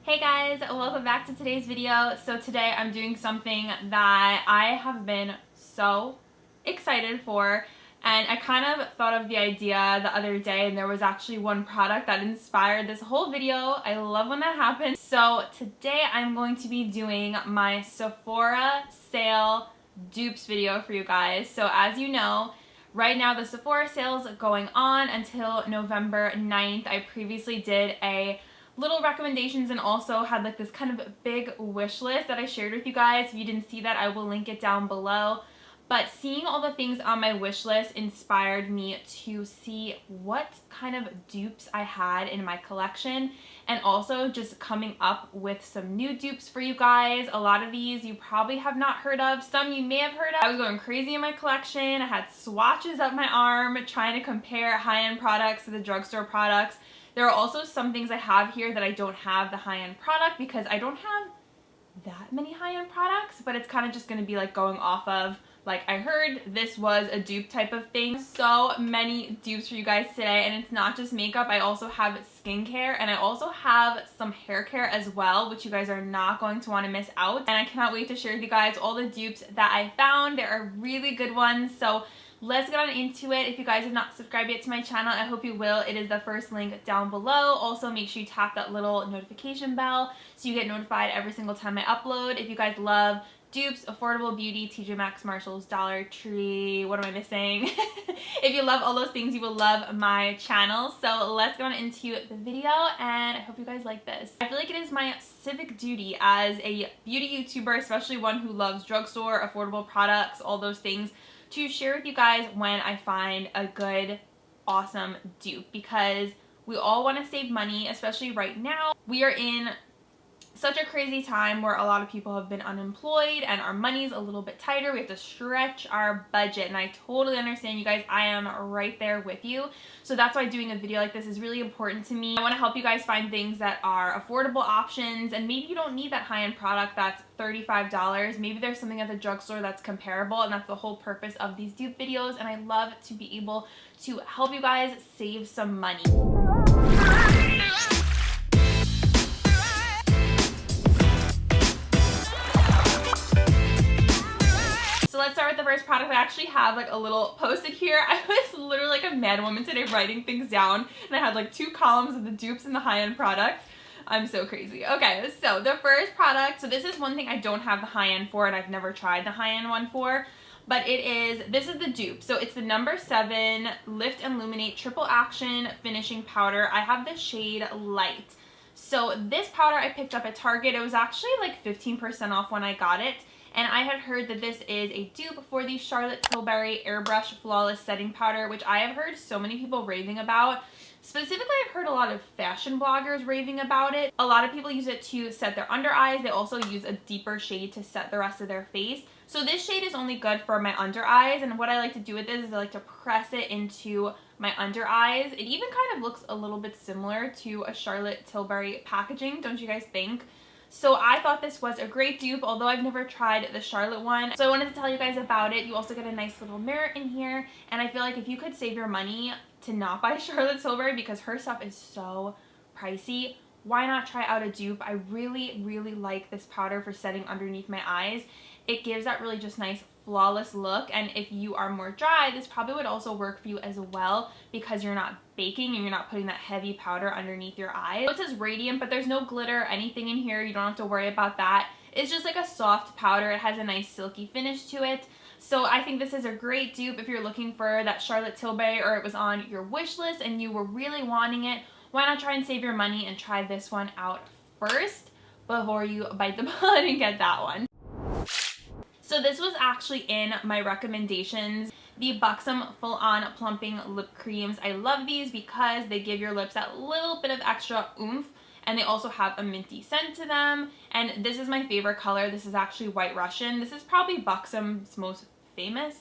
Hey guys, welcome back to today's video. So today I'm doing something that I have been so excited for, and I kind of thought of the idea the other day, and there was actually one product that inspired this whole video. I love when that happens. So today I'm going to be doing my Sephora sale dupes video for you guys. So as you know, right now the Sephora sale is going on until November 9th. I previously did a little recommendations and also had like this kind of big wish list that I shared with you guys. If you didn't see that, I will link it down below. But seeing all the things on my wish list inspired me to see what kind of dupes I had in my collection, and also just coming up with some new dupes for you guys. A lot of these you probably have not heard of, some you may have heard of. I was going crazy in my collection. I had swatches up my arm trying to compare high-end products to the drugstore products. There are also some things I have here that I don't have the high-end product because I don't have that many high-end products, but it's kind of just going to be like going off of, like, I heard this was a dupe type of thing. So many dupes for you guys today, and it's not just makeup. I also have skincare, and I also have some hair care as well, which you guys are not going to want to miss out. And I cannot wait to share with you guys all the dupes that I found. There are really good ones, so let's get on into it. If you guys have not subscribed yet to my channel, I hope you will. It is the first link down below. Also, make sure you tap that little notification bell so you get notified every single time I upload. If you guys love dupes, affordable beauty, TJ Maxx, Marshalls, Dollar Tree, what am I missing? If you love all those things, you will love my channel. So let's get on into the video, and I hope you guys like this. I feel like it is my civic duty as a beauty YouTuber, especially one who loves drugstore, affordable products, all those things, to share with you guys when I find a good, awesome dupe, because we all want to save money, especially right now. We are in such a crazy time where a lot of people have been unemployed and our money's a little bit tighter. We have to stretch our budget, and I totally understand, you guys. I am right there with you. So that's why doing a video like this is really important to me. I want to help you guys find things that are affordable options, and maybe you don't need that high-end product that's $35. Maybe there's something at the drugstore that's comparable, and that's the whole purpose of these dupe videos, and I love to be able to help you guys save some money. So let's start with the first product. I actually have like a little post-it here. I was literally like a mad woman today writing things down, and I had like 2 columns of the dupes and the high-end product. I'm so crazy. Okay, so the first product, so this is one thing I don't have the high-end for, and I've never tried the high-end one for, but this is the dupe. So it's the number 7 Lift and Illuminate Triple Action Finishing Powder. I have the shade Light. So this powder I picked up at Target. It was actually like 15% off when I got it. And I had heard that this is a dupe for the Charlotte Tilbury Airbrush Flawless Setting Powder, which I have heard so many people raving about. Specifically, I've heard a lot of fashion bloggers raving about it. A lot of people use it to set their under eyes. They also use a deeper shade to set the rest of their face. So this shade is only good for my under eyes, and what I like to do with this is I like to press it into my under eyes. It even kind of looks a little bit similar to a Charlotte Tilbury packaging, don't you guys think? So I thought this was a great dupe, although I've never tried the Charlotte one. So I wanted to tell you guys about it. You also get a nice little mirror in here, and I feel like if you could save your money to not buy Charlotte Tilbury because her stuff is so pricey, why not try out a dupe? I really, really like this powder for setting underneath my eyes. It gives that really just nice flawless look, and if you are more dry, this probably would also work for you as well because you're not baking and you're not putting that heavy powder underneath your eyes. So it says radiant, but there's no glitter or anything in here. You don't have to worry about that. It's just like a soft powder. It has a nice silky finish to it. So I think this is a great dupe if you're looking for that Charlotte Tilbury, or it was on your wish list and you were really wanting it. Why not try and save your money and try this one out first before you bite the bullet and get that one? So this was actually in my recommendations, the BUXOM Full-On Plumping Lip Creams. I love these because they give your lips that little bit of extra oomph, and they also have a minty scent to them. And this is my favorite color. This is actually White Russian. This is probably BUXOM's most famous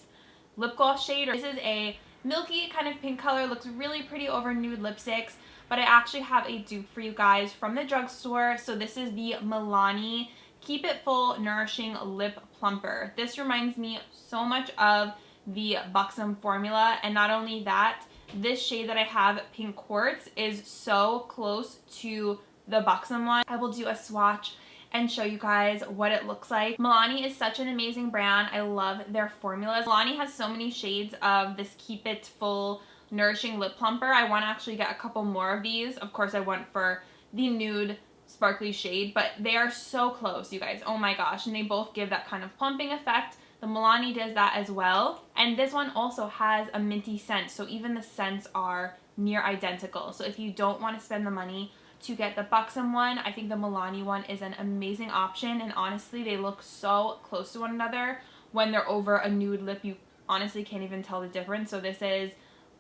lip gloss shade. This is a milky kind of pink color. Looks really pretty over nude lipsticks. But I actually have a dupe for you guys from the drugstore. So this is the Milani Keep It Full Nourishing Lip Plumper. This reminds me so much of the BUXOM formula, and not only that, this shade that I have, Pink Quartz, is so close to the BUXOM one. I will do a swatch and show you guys what it looks like. Milani is such an amazing brand. I love their formulas. Milani has so many shades of this Keep It Full Nourishing Lip Plumper. I want to actually get a couple more of these. Of course, I went for the nude sparkly shade, but they are so close, you guys. Oh my gosh. And they both give that kind of plumping effect. The Milani does that as well. And this one also has a minty scent, so even the scents are near identical. So if you don't want to spend the money to get the BUXOM one, I think the Milani one is an amazing option, and honestly they look so close to one another. When they're over a nude lip, you honestly can't even tell the difference. So this is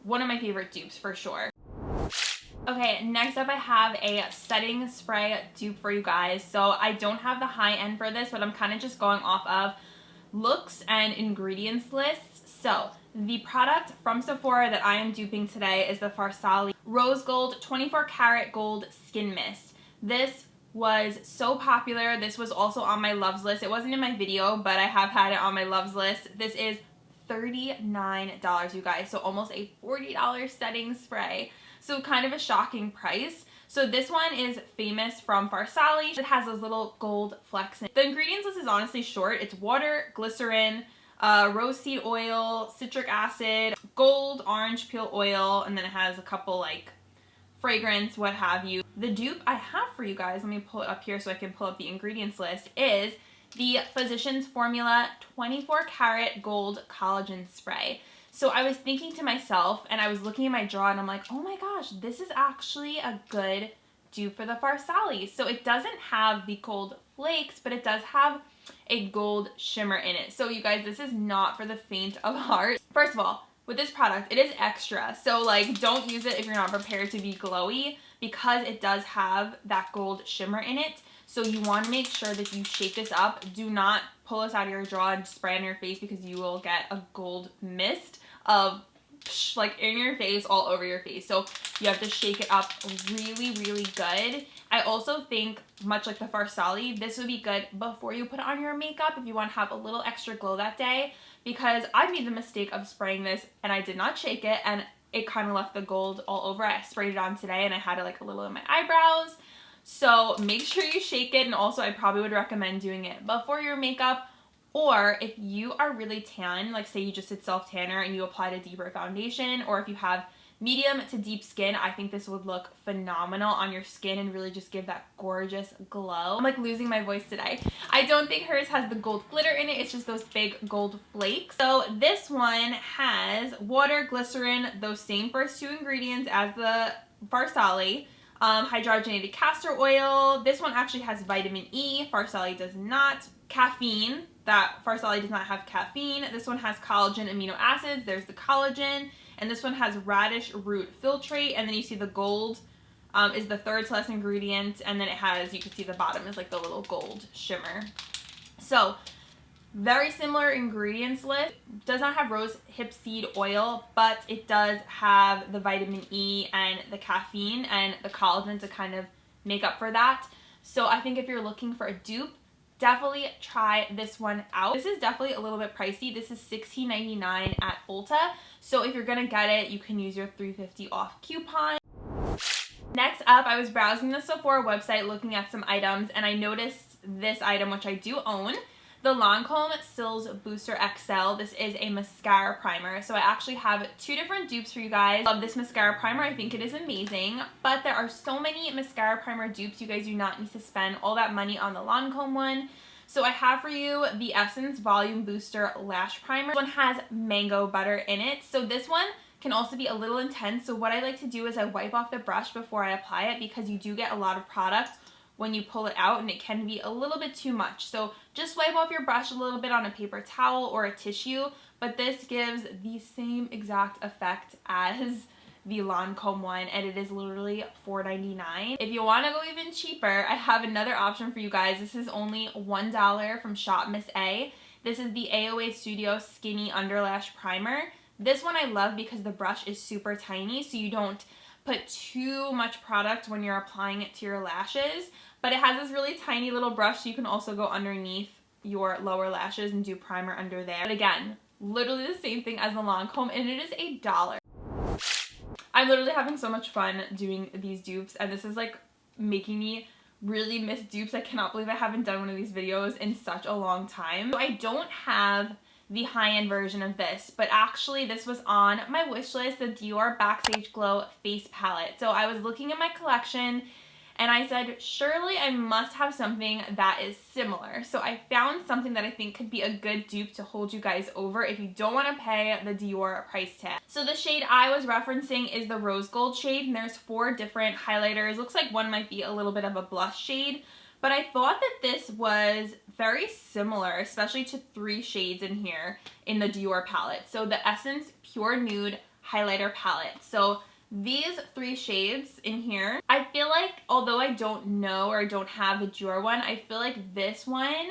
one of my favorite dupes for sure. Okay, next up I have a setting spray dupe for you guys. So I don't have the high end for this, but I'm kind of just going off of looks and ingredients lists. So the product from Sephora that I am duping today is the FARSALI Rose Gold 24 Karat Gold Skin Mist. This was so popular. This was also on my loves list. It wasn't in my video, but I have had it on my loves list. This is $39, you guys. So almost a $40 setting spray. So kind of a shocking price. So this one is famous from FARSALI. It has those little gold flecks in it. The ingredients list is honestly short. It's water, glycerin, rose-seed oil, citric acid, gold orange peel oil, and then it has a couple like fragrance, what have you. The dupe I have for you guys, let me pull it up here so I can pull up the ingredients list, is the Physicians Formula 24 Karat Gold Collagen Spray. So I was thinking to myself, and I was looking at my drawer, and I'm like, oh my gosh, this is actually a good dupe for the FARSALI. So it doesn't have the gold flakes, but it does have a gold shimmer in it. So you guys, this is not for the faint of heart. First of all, with this product, it is extra. So like, don't use it if you're not prepared to be glowy, because it does have that gold shimmer in it. So you want to make sure that you shake this up. Do not pull this out of your drawer and spray it on your face, because you will get a gold mist of like in your face, all over your face. So you have to shake it up really, really good. I also think, much like the FARSALI, this would be good before you put on your makeup if you want to have a little extra glow that day, because I made the mistake of spraying this and I did not shake it, and it kind of left the gold all over. I sprayed it on today and I had it like a little in my eyebrows. So make sure you shake it, and also I probably would recommend doing it before your makeup. Or if you are really tan, like say you just did self-tanner and you applied a deeper foundation, or if you have medium to deep skin, I think this would look phenomenal on your skin and really just give that gorgeous glow. I'm like losing my voice today. I don't think hers has the gold glitter in it. It's just those big gold flakes. So this one has water, glycerin, those same first two ingredients as the FARSALI. Hydrogenated castor oil. This one actually has vitamin E. FARSALI does not. Caffeine. That FARSALI does not have caffeine. This one has collagen amino acids. There's the collagen. And this one has radish root filtrate. And then you see the gold is the third to last ingredient. And then it has, you can see the bottom is like the little gold shimmer. So very similar ingredients list. Does not have rose hip seed oil, but it does have the vitamin E and the caffeine and the collagen to kind of make up for that. So I think if you're looking for a dupe, definitely try this one out. This is definitely a little bit pricey. This is $16.99 at Ulta. So if you're gonna get it, you can use your $3.50 off coupon. Next up, I was browsing the Sephora website looking at some items, and I noticed this item, which I do own. The LANCOME CILS Booster XL. This is a mascara primer. So I actually have two different dupes for you guys. Love this mascara primer. I think it is amazing. But there are so many mascara primer dupes. You guys do not need to spend all that money on the LANCOME one. So I have for you the Essence Volume Booster Lash Primer. This one has mango butter in it. So this one can also be a little intense. So what I like to do is I wipe off the brush before I apply it, because you do get a lot of product when you pull it out, and it can be a little bit too much. So just wipe off your brush a little bit on a paper towel or a tissue, but this gives the same exact effect as the LANCOME one, and it is literally $4.99. If you want to go even cheaper, I have another option for you guys. This is only $1 from Shop Miss A. This is the AOA Studio Skinny Underlash Primer. This one I love because the brush is super tiny, so you don't put too much product when you're applying it to your lashes, but it has this really tiny little brush, so you can also go underneath your lower lashes and do primer under there. But again, literally the same thing as the LANCOME, and it is $1. I'm literally having so much fun doing these dupes, and this is like making me really miss dupes. I cannot believe I haven't done one of these videos in such a long time. So I don't have the high-end version of this, but actually this was on my wish list, the Dior Backstage Glow Face Palette. So I was looking at my collection and I said, surely I must have something that is similar. So I found something that I think could be a good dupe to hold you guys over if you don't want to pay the Dior price tag. So the shade I was referencing is the rose gold shade, and there's 4 different highlighters. Looks like one might be a little bit of a blush shade, but I thought that this was very similar, especially to 3 shades in here in the Dior palette. So the Essence Pure Nude Highlighter Palette. So these 3 shades in here, I feel like, although I don't know or I don't have the Dior one, I feel like this one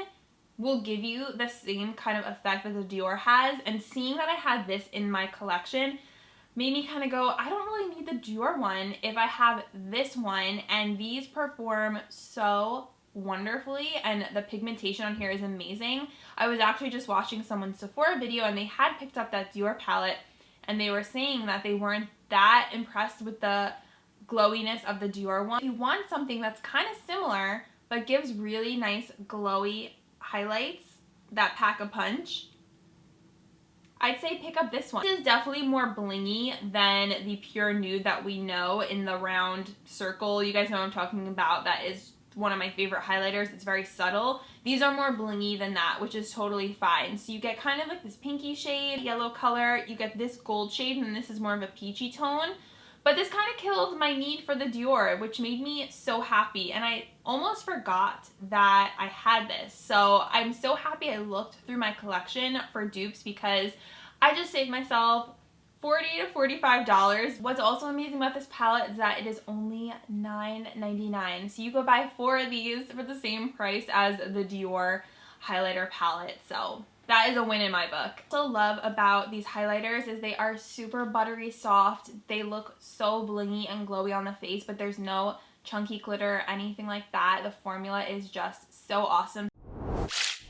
will give you the same kind of effect that the Dior has. And seeing that I had this in my collection made me kind of go, I don't really need the Dior one if I have this one. And these perform so wonderfully, and the pigmentation on here is amazing. I was actually just watching someone's Sephora video and they had picked up that Dior palette and they were saying that they weren't that impressed with the glowiness of the Dior one. If you want something that's kind of similar but gives really nice glowy highlights that pack a punch, I'd say pick up this one. This is definitely more blingy than the Pure Nude that we know in the round circle. You guys know what I'm talking about. That is one of my favorite highlighters. It's very subtle. These are more blingy than that, which is totally fine. So you get kind of like this pinky shade, yellow color, you get this gold shade, and this is more of a peachy tone. But this kind of killed my need for the Dior, which made me so happy. And I almost forgot that I had this. So I'm so happy I looked through my collection for dupes because I just saved myself $40 to $45. What's also amazing about this palette is that it is only $9.99. So you go buy 4 of these for the same price as the Dior highlighter palette. So that is a win in my book. What I also love about these highlighters is they are super buttery soft. They look so blingy and glowy on the face, but there's no chunky glitter or anything like that. The formula is just so awesome.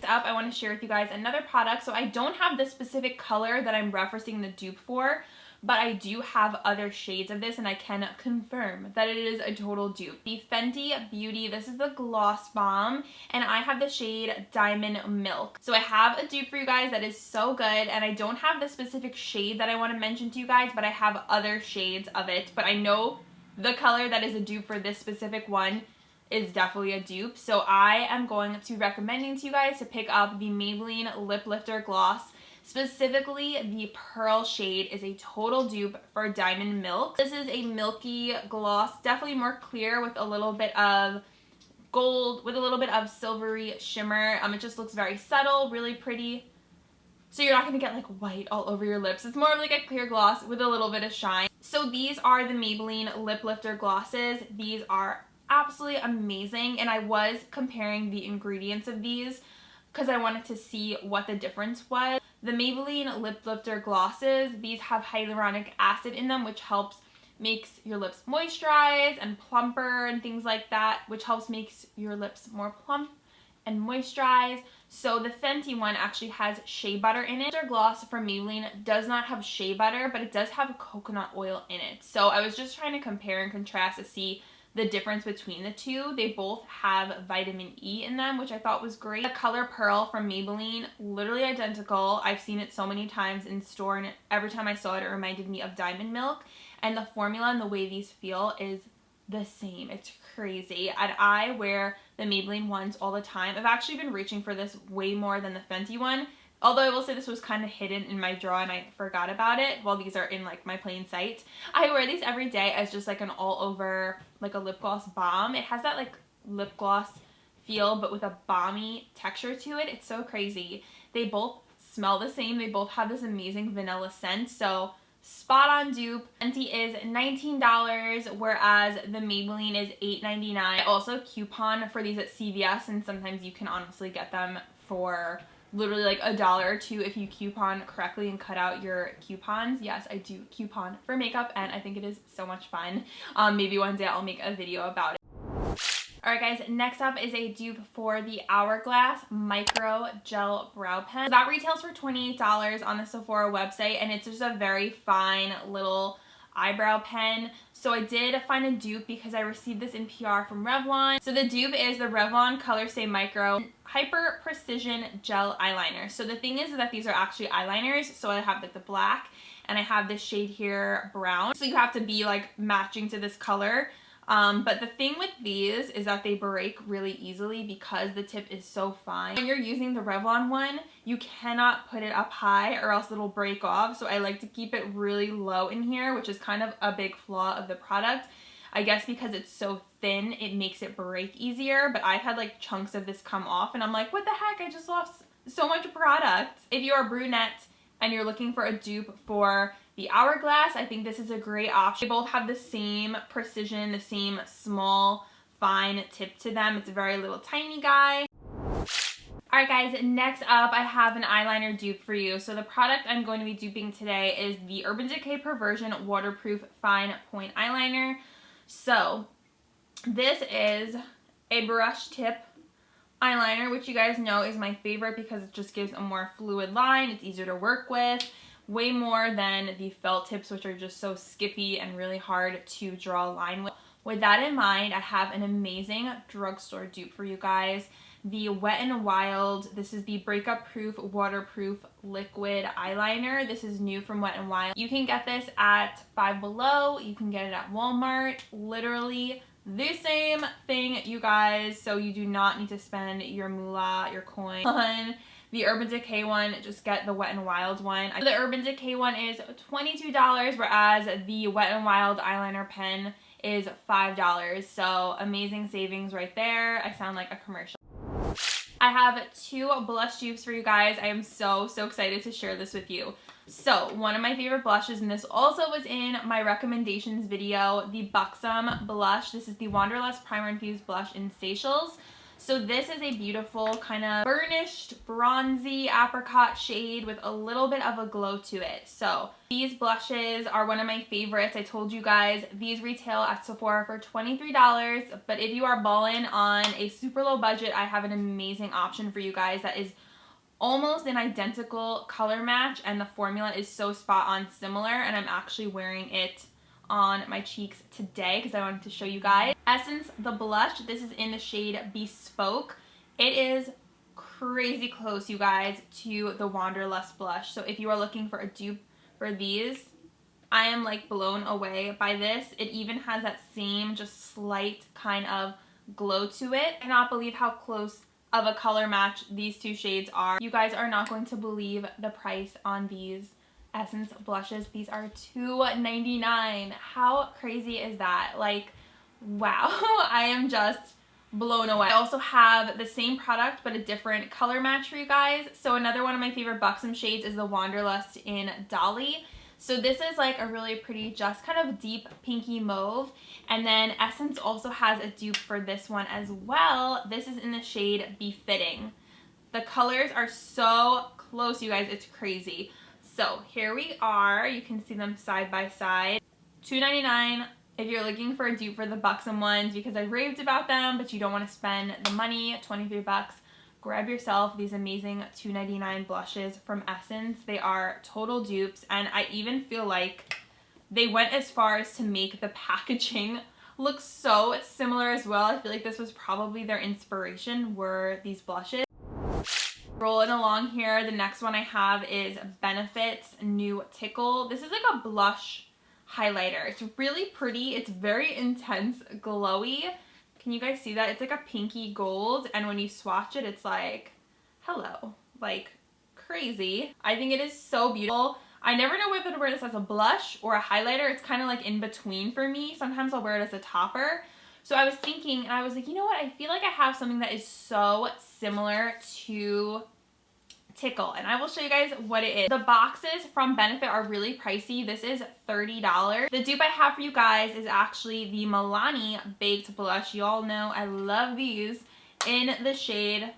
Up, I want to share with you guys another product. So I don't have the specific color that I'm referencing the dupe for, but I do have other shades of this and I can confirm that it is a total dupe. The Fenty Beauty, this is the Gloss Bomb, and I have the shade Diamond Milk. So I have a dupe for you guys that is so good, and I don't have the specific shade that I want to mention to you guys, but I have other shades of it. But I know the color that is a dupe for this specific one is definitely a dupe. So I am going to recommending to you guys to pick up the Maybelline Lip Lifter Gloss. Specifically, the Pearl shade is a total dupe for Diamond Milk. This is a milky gloss, definitely more clear with a little bit of gold, with a little bit of silvery shimmer. It just looks very subtle, really pretty. So you're not going to get like white all over your lips. It's more of like a clear gloss with a little bit of shine. So these are the Maybelline Lip Lifter glosses. These are absolutely amazing, and I was comparing the ingredients of these because I wanted to see what the difference was. The Maybelline Lip Lifter glosses, these have hyaluronic acid in them, which helps makes your lips moisturize and plumper and things like that, which helps makes your lips more plump and moisturize. So the Fenty one actually has shea butter in it. Their gloss from Maybelline does not have shea butter, but it does have coconut oil in it. So I was just trying to compare and contrast to see the difference between the two. They both have vitamin E in them, which I thought was great. The color Pearl from Maybelline, literally identical. I've seen it so many times in store, and every time I saw it, it reminded me of Diamond Milk. And the formula and the way these feel is the same. It's crazy. And I wear the Maybelline ones all the time. I've actually been reaching for this way more than the Fenty one. Although I will say this was kind of hidden in my drawer and I forgot about it while these are in like my plain sight. I wear these every day as just like an all over, like a lip gloss bomb. It has that like lip gloss feel but with a balmy texture to it. It's so crazy. They both smell the same. They both have this amazing vanilla scent. So spot on dupe. Fenty is $19, whereas the Maybelline is $8.99. I also coupon for these at CVS, and sometimes you can honestly get them for literally like $1 or $2 if you coupon correctly and cut out your coupons. Yes, I do coupon for makeup, and I think it is so much fun. Maybe one day I'll make a video about it. Alright guys, next up is a dupe for the Hourglass Micro Gel Brow Pen. That retails for $28 on the Sephora website, and it's just a very fine little eyebrow pen. So I did find a dupe because I received this in PR from Revlon. So the dupe is the Revlon Color Stay Micro Hyper Precision Gel Eyeliner. So the thing is that these are actually eyeliners. So I have like the black and I have this shade here, brown. So you have to be like matching to this color. But the thing with these is that they break really easily because the tip is so fine. When you're using the Revlon one, you cannot put it up high or else it'll break off. So I like to keep it really low in here, which is kind of a big flaw of the product. I guess because it's so thin, it makes it break easier, but I've had like chunks of this come off and I'm like, what the heck? I just lost so much product. If you are brunette and you're looking for a dupe for the Hourglass, I think this is a great option. They both have the same precision, the same small, fine tip to them. It's a very little tiny guy. Alright guys, next up I have an eyeliner dupe for you. So the product I'm going to be duping today is the Urban Decay Perversion Waterproof Fine Point Eyeliner. So this is a brush tip eyeliner, which you guys know is my favorite because it just gives a more fluid line. It's easier to work with. Way more than the felt tips, which are just so skippy and really hard to draw a line with. With that in mind, I have an amazing drugstore dupe for you guys. The Wet n Wild, this is the Breakup Proof Waterproof Liquid Eyeliner. This is new from Wet n Wild. You can get this at Five Below. You can get it at Walmart. Literally the same thing, you guys. So you do not need to spend your moolah, your coin on the Urban Decay one. Just get the Wet n Wild one. The Urban Decay one is $22, whereas the Wet n Wild eyeliner pen is $5. So amazing savings right there. I sound like a commercial. I have two blush dupes for you guys. I am so excited to share this with you. So one of my favorite blushes, and this also was in my recommendations video, the BUXOM blush. This is the Wanderlust Primer Infused Blush in Seychelles. So this is a beautiful kind of burnished, bronzy apricot shade with a little bit of a glow to it. So these blushes are one of my favorites. I told you guys these retail at Sephora for $23, but if you are balling on a super low budget, I have an amazing option for you guys that is almost an identical color match, and the formula is so spot on similar, and I'm actually wearing it on my cheeks today because I wanted to show you guys. Essence, the blush, this is in the shade Bespoke. It is crazy close, you guys, to the Wanderlust blush. So if you are looking for a dupe for these, I am like blown away by this. It even has that same just slight kind of glow to it. I cannot believe how close of a color match these two shades are. You guys are not going to believe the price on these Essence blushes. These are $2.99. How crazy is that? Like, wow. I am just blown away. I also have the same product but a different color match for you guys. So another one of my favorite BUXOM shades is the Wanderlust in Dolly. So this is like a really pretty, just kind of deep pinky mauve. And then Essence also has a dupe for this one as well. This is in the shade Befitting. The colors are so close, you guys. It's crazy. So here we are. You can see them side by side. $2.99 if you're looking for a dupe for the BUXOM ones because I raved about them, but you don't want to spend the money, 23 bucks. Grab yourself these amazing $2.99 blushes from Essence. They are total dupes, and I even feel like they went as far as to make the packaging look so similar as well. I feel like this was probably their inspiration, were these blushes. Rolling along here, the next one I have is Benefit's New Tickle. This is like a blush highlighter. It's really pretty. It's very intense, glowy. Can you guys see that? It's like a pinky gold, and when you swatch it, it's like, hello, like crazy. I think it is so beautiful. I never know whether to wear this as a blush or a highlighter. It's kind of like in between for me. Sometimes I'll wear it as a topper. So I was thinking, and I was like, you know what? I feel like I have something that is so similar to Tickle, and I will show you guys what it is. The boxes from Benefit are really pricey. This is $30. The dupe I have for you guys is actually the Milani Baked Blush. You all know I love these, in the shade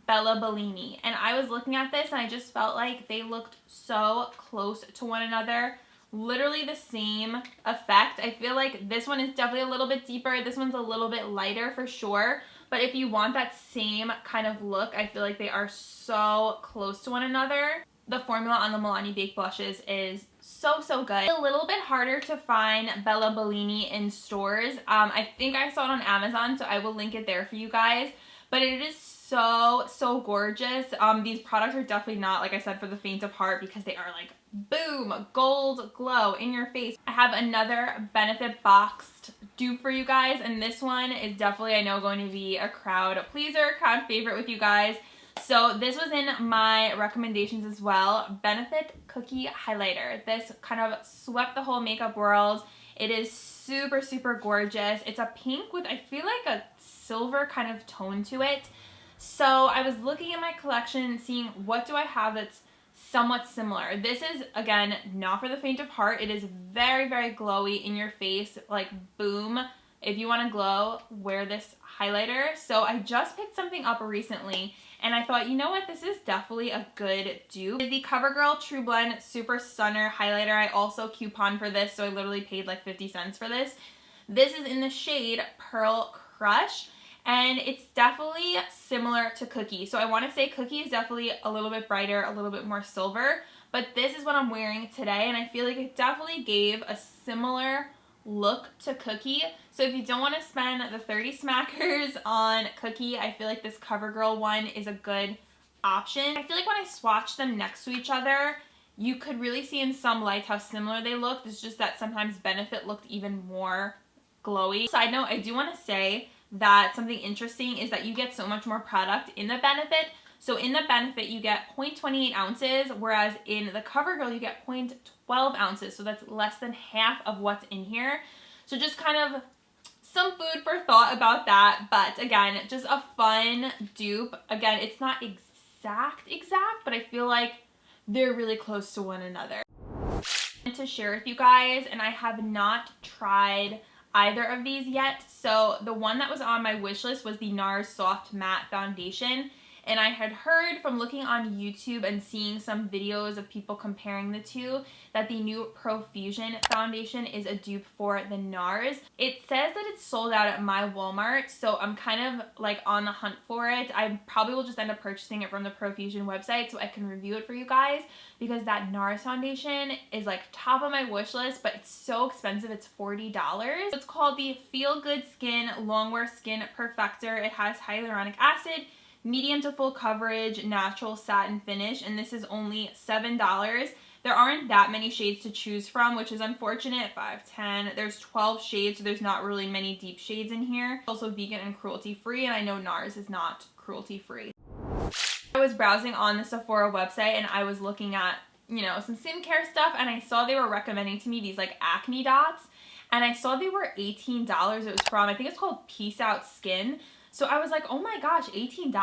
Bella Bellini. And I was looking at this and I just felt like they looked so close to one another. Literally the same effect. I feel like this one is definitely a little bit deeper. This one's a little bit lighter for sure. But if you want that same kind of look, I feel like they are so close to one another. The formula on the Milani Baked blushes is so good. A little bit harder to find Bella Bellini in stores. I think I saw it on Amazon, so I will link it there for you guys. But it is so gorgeous. These products are definitely not, like I said, for the faint of heart, because they are like, boom, gold glow in your face. I have another Benefit boxed dupe for you guys, and this one is definitely, I know, going to be a crowd pleaser, crowd favorite with you guys. So this was in my recommendations as well. Benefit Cookie Highlighter. This kind of swept the whole makeup world. It is super gorgeous. It's a pink with, I feel like, a silver kind of tone to it. So I was looking at my collection and seeing what do I have that's somewhat similar. This is, again, not for the faint of heart. It is very glowy in your face, like boom. If you want to glow, wear this highlighter. So I just picked something up recently, and I thought, you know what, this is definitely a good dupe. It's the CoverGirl True Blend Super Stunner Highlighter. I also couponed for this, so I literally paid like 50 cents for this. This is in the shade Pearl Crush, and it's definitely similar to Cookie. So I want to say Cookie is definitely a little bit brighter, a little bit more silver, but this is what I'm wearing today, and I feel like it definitely gave a similar look to Cookie. So if you don't want to spend the 30 smackers on Cookie, I feel like this CoverGirl one is a good option. I feel like when I swatch them next to each other, you could really see in some lights how similar they looked. It's just that sometimes Benefit looked even more glowy. Side note, I do want to say that something interesting is that you get so much more product in the Benefit. So in the Benefit, you get 0.28 ounces, whereas in the CoverGirl, you get 0.12 ounces. So that's less than half of what's in here. So just kind of some food for thought about that. But again, just a fun dupe. Again, it's not exact, but I feel like they're really close to one another. To share with you guys, and I have not tried either of these yet. So the one that was on my wish list was the NARS Soft Matte Foundation. And I had heard from looking on YouTube and seeing some videos of people comparing the two that the new Profusion foundation is a dupe for the NARS. It says that it's sold out at my Walmart, so I'm kind of like on the hunt for it. I probably will just end up purchasing it from the Profusion website so I can review it for you guys, because that NARS foundation is like top of my wish list, but it's so expensive. It's $40. It's called the Feel Good Skin Longwear Skin Perfector. It has hyaluronic acid, medium to full coverage, natural satin finish, and this is only $7. There aren't that many shades to choose from, which is unfortunate. 5, 10, there's 12 shades, so there's not really many deep shades in here. Also vegan and cruelty free, and I know NARS is not cruelty free. I was browsing on the Sephora website and I was looking at, you know, some skincare stuff, and I saw they were recommending to me these like acne dots, and I saw they were $18. It was from, I think it's called Peace Out Skin. So I was like, oh my gosh, $18.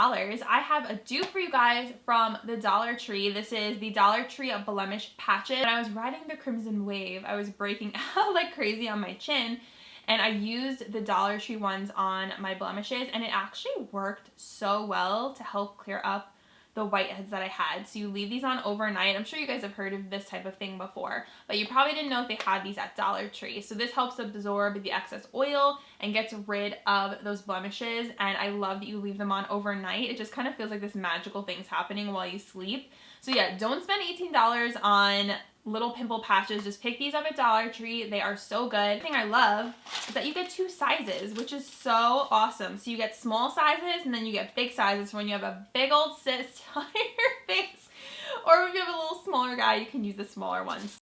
I have a dupe for you guys from the Dollar Tree. This is the Dollar Tree Blemish Patches. When I was riding the Crimson Wave, I was breaking out like crazy on my chin, and I used the Dollar Tree ones on my blemishes, and it actually worked so well to help clear up the whiteheads that I had. So you leave these on overnight. I'm sure you guys have heard of this type of thing before, but you probably didn't know if they had these at Dollar Tree. So this helps absorb the excess oil and gets rid of those blemishes, and I love that you leave them on overnight. It just kind of feels like this magical thing's happening while you sleep. So yeah, don't spend $18 on little pimple patches. Just pick these up at Dollar Tree. They are so good. The thing I love is that you get 2 sizes, which is so awesome. So you get small sizes, and then you get big sizes for when you have a big old cyst on your face, or if you have a little smaller guy, you can use the smaller ones.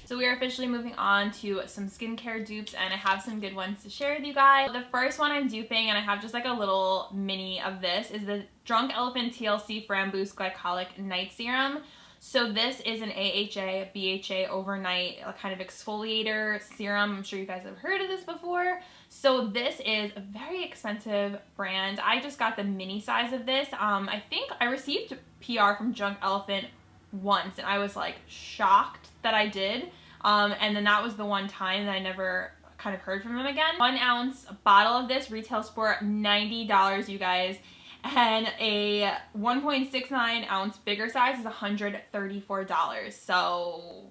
So we are officially moving on to some skincare dupes, and I have some good ones to share with you guys. The first one I'm duping, and I have just like a little mini of this, is the Drunk Elephant TLC Framboos Glycolic Night Serum. So this is an AHA, BHA overnight kind of exfoliator serum. I'm sure you guys have heard of this before. So this is a very expensive brand. I just got the mini size of this. I think I received PR from Drunk Elephant once, and I was like shocked that I did. And then that was the one time that I never kind of heard from them again. 1 ounce bottle of this retails for $90, you guys. And a 1.69 ounce bigger size is $134. So,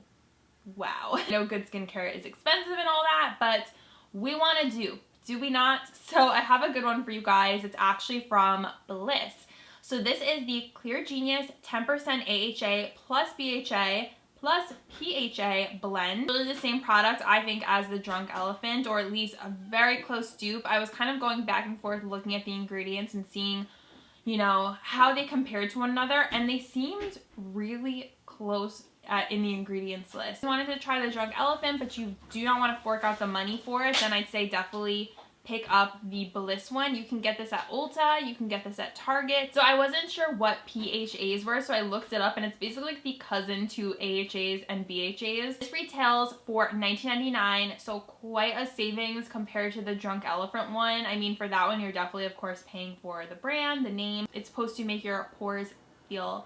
wow. I know good skincare is expensive and all that, but we want to do we not? So I have a good one for you guys. It's actually from Bliss. So this is the Clear Genius 10% AHA plus BHA plus PHA blend. Really the same product, I think, as the Drunk Elephant, or at least a very close dupe. I was kind of going back and forth looking at the ingredients and seeing, you know, how they compared to one another, and they seemed really close in the ingredients list. If you wanted to try the Drunk Elephant, but you do not want to fork out the money for it, then I'd say definitely pick up the Bliss one. You can get this at Ulta, you can get this at Target. So I wasn't sure what PHAs were, so I looked it up, and it's basically like the cousin to AHAs and BHAs. This retails for $19.99, so quite a savings compared to the Drunk Elephant one. I mean, for that one, you're definitely, of course, paying for the brand, the name. It's supposed to make your pores feel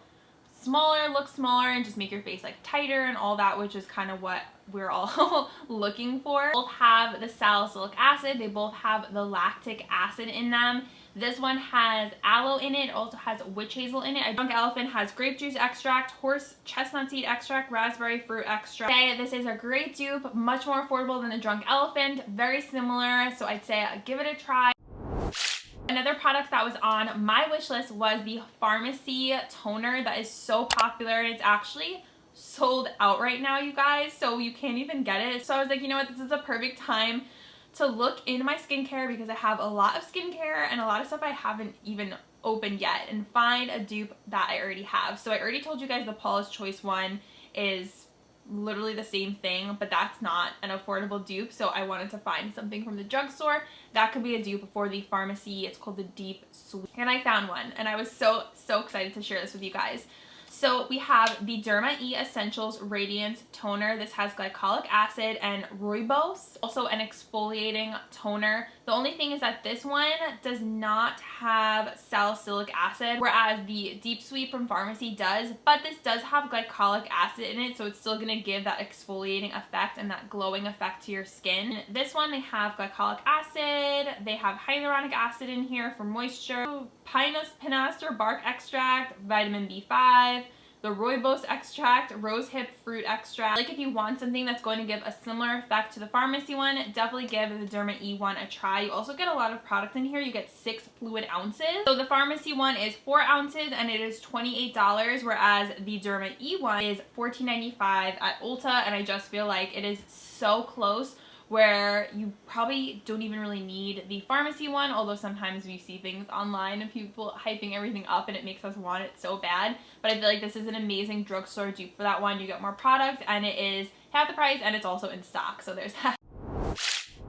smaller, look smaller, and just make your face like tighter and all that, which is kind of what we're all looking for. Both have the salicylic acid, they both have the lactic acid in them. This one has aloe in it, also has witch hazel in it. Drunk Elephant has grape juice extract, horse chestnut seed extract, raspberry fruit extract. Okay, this is a great dupe, much more affordable than the Drunk Elephant, very similar, so I'd say give it a try. Another product that was on my wish list was the Pharmacy toner that is so popular, and it's actually sold out right now, you guys, so you can't even get it. So I was like, you know what, this is a perfect time to look into my skincare, because I have a lot of skincare and a lot of stuff I haven't even opened yet, and find a dupe that I already have. So I already told you guys the Paula's Choice one is literally the same thing, but that's not an affordable dupe, so I wanted to find something from the drugstore that could be a dupe for the Pharmacy. It's called the Deep Sweet, and I found one, and I was so excited to share this with you guys. So we have the Derma E Essentials Radiance Toner. This has glycolic acid and rooibos, also an exfoliating toner. The only thing is that this one does not have salicylic acid, whereas the Deep Sweet from Pharmacy does, but this does have glycolic acid in it, so it's still gonna give that exfoliating effect and that glowing effect to your skin. This one, they have glycolic acid, they have hyaluronic acid in here for moisture, Pinus pinaster bark extract, vitamin B5, the rooibos extract, rosehip fruit extract. Like, if you want something that's going to give a similar effect to the Pharmacy one, definitely give the Derma E one a try. You also get a lot of product in here. You get 6 fluid ounces. So the Pharmacy one is 4 ounces and it is $28, whereas the Derma E one is $14.95 at Ulta, and I just feel like it is so close, where you probably don't even really need the Pharmacy one, although sometimes we see things online and people hyping everything up and it makes us want it so bad. But I feel like this is an amazing drugstore dupe for that one. You get more product and it is half the price, and it's also in stock, so there's that.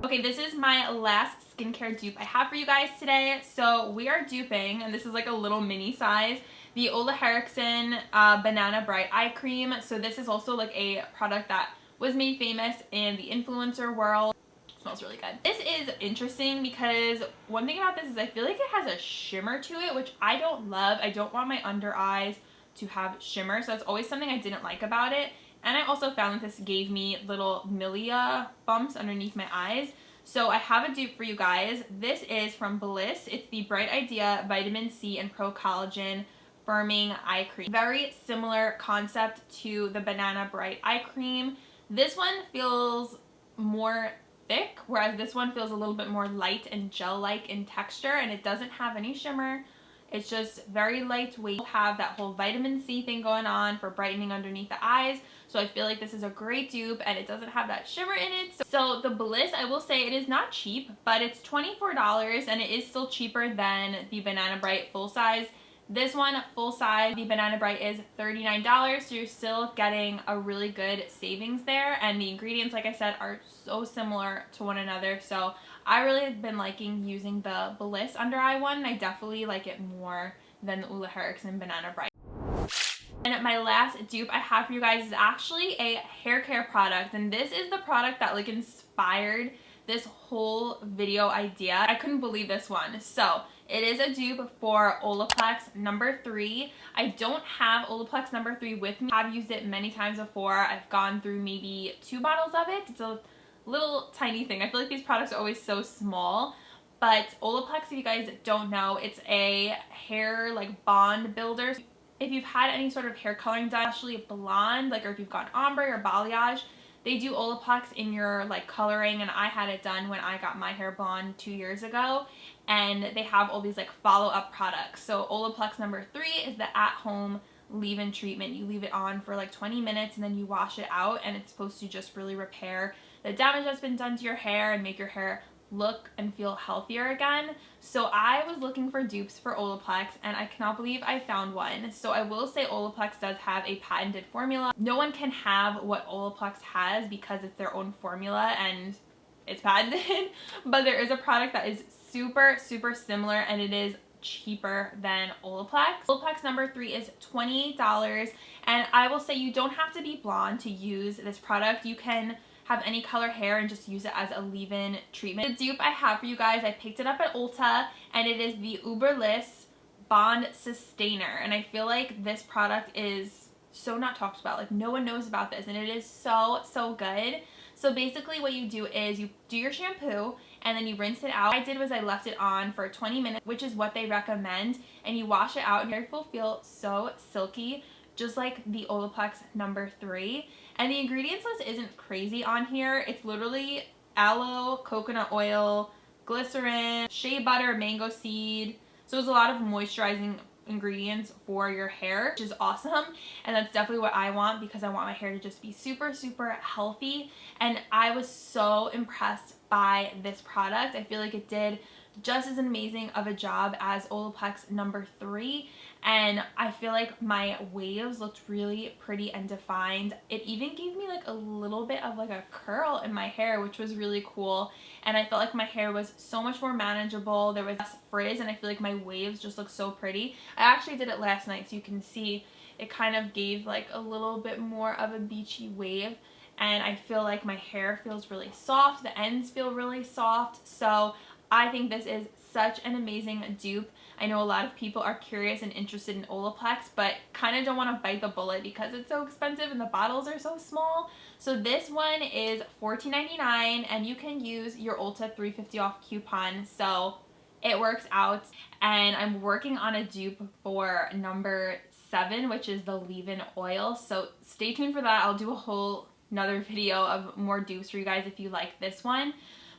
Okay, this is my last skincare dupe I have for you guys today. So we are duping, and this is like a little mini size, the Ole Henriksen Banana Bright Eye Cream. So this is also like a product that was made famous in the influencer world. It smells really good. This is interesting because one thing about this is I feel like it has a shimmer to it, which I don't love. I don't want my under eyes to have shimmer, so it's always something I didn't like about it. And I also found that this gave me little milia bumps underneath my eyes. So I have a dupe for you guys. This is from Bliss. It's the Bright Idea Vitamin C and Pro Collagen Firming Eye Cream. Very similar concept to the Banana Bright Eye Cream. This one feels more thick, whereas this one feels a little bit more light and gel-like in texture, and it doesn't have any shimmer. It's just very lightweight. You have that whole vitamin C thing going on for brightening underneath the eyes, so I feel like this is a great dupe, and it doesn't have that shimmer in it. So the Bliss, I will say it is not cheap, but it's $24, and it is still cheaper than the Banana Bright full size. This one, full size, the Banana Bright, is $39, so you're still getting a really good savings there. And the ingredients, like I said, are so similar to one another. So I really have been liking using the Bliss under eye one, and I definitely like it more than the Ole Henriksen Banana Bright. And my last dupe I have for you guys is actually a hair care product, and this is the product that like inspired this whole video idea. I couldn't believe this one. So it is a dupe for Olaplex number 3. I don't have Olaplex number 3 with me. I've used it many times before. I've gone through maybe 2 bottles of it. It's a little tiny thing. I feel like these products are always so small. But Olaplex, if you guys don't know, it's a hair like bond builder. If you've had any sort of hair coloring done, especially blonde, like, or if you've got ombre or balayage, they do Olaplex in your like coloring, and I had it done when I got my hair blonde 2 years ago, and they have all these like follow-up products. So Olaplex number 3 is the at-home leave-in treatment. You leave it on for like 20 minutes and then you wash it out, and it's supposed to just really repair the damage that's been done to your hair and make your hair look and feel healthier again. So I was looking for dupes for Olaplex, and I cannot believe I found one. So I will say Olaplex does have a patented formula. No one can have what Olaplex has because it's their own formula and it's patented, but there is a product that is super similar, and it is cheaper than Olaplex. Olaplex number 3 is $28, and I will say you don't have to be blonde to use this product. You can have any color hair and just use it as a leave-in treatment. The dupe I have for you guys, I picked it up at Ulta, and it is the Uberless Bond Sustainer, and I feel like this product is so not talked about. Like, no one knows about this, and it is so good. So basically what you do is you do your shampoo and then you rinse it out. What I did was I left it on for 20 minutes, which is what they recommend, and you wash it out, and your hair will feel so silky, just like the Olaplex number 3. And the ingredients list isn't crazy on here. It's literally aloe, coconut oil, glycerin, shea butter, mango seed. So there's a lot of moisturizing ingredients for your hair, which is awesome, and that's definitely what I want because I want my hair to just be super healthy. And I was so impressed by this product. I feel like it did just as amazing of a job as Olaplex number 3, and I feel like my waves looked really pretty and defined. It even gave me like a little bit of like a curl in my hair, which was really cool, and I felt like my hair was so much more manageable. There was less frizz, and I feel like my waves just look so pretty. I actually did it last night, so you can see it kind of gave like a little bit more of a beachy wave, and I feel like my hair feels really soft. The ends feel really soft, so I think this is such an amazing dupe. I know a lot of people are curious and interested in Olaplex, but kind of don't want to bite the bullet because it's so expensive and the bottles are so small. So this one is $14.99, and you can use your Ulta $3.50 off coupon, so it works out. And I'm working on a dupe for number 7, which is the leave-in oil, so stay tuned for that. I'll do a whole another video of more dupes for you guys if you like this one.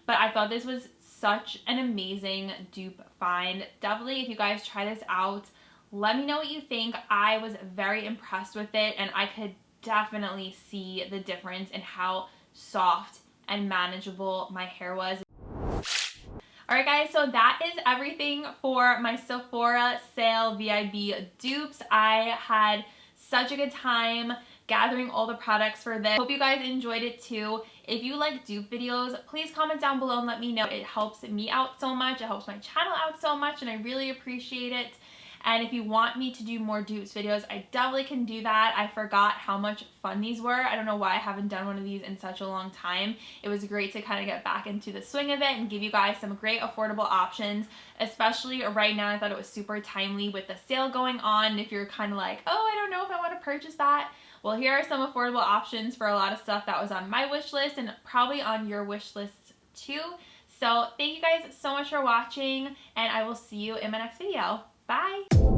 But I thought this was such an amazing dupe find. Definitely, if you guys try this out, let me know what you think. I was very impressed with it, and I could definitely see the difference in how soft and manageable my hair was. Alright guys, so that is everything for my Sephora Sale VIB dupes. I had such a good time gathering all the products for this. Hope you guys enjoyed it too. If you like dupe videos, please comment down below and let me know. It helps me out so much. It helps my channel out so much, and I really appreciate it. And if you want me to do more dupes videos, I definitely can do that. I forgot how much fun these were. I don't know why I haven't done one of these in such a long time. It was great to kind of get back into the swing of it and give you guys some great affordable options, especially right now. I thought it was super timely with the sale going on. If you're kind of like, oh, I don't know if I want to purchase that, well, here are some affordable options for a lot of stuff that was on my wish list and probably on your wish lists too. So thank you guys so much for watching, and I will see you in my next video. Bye!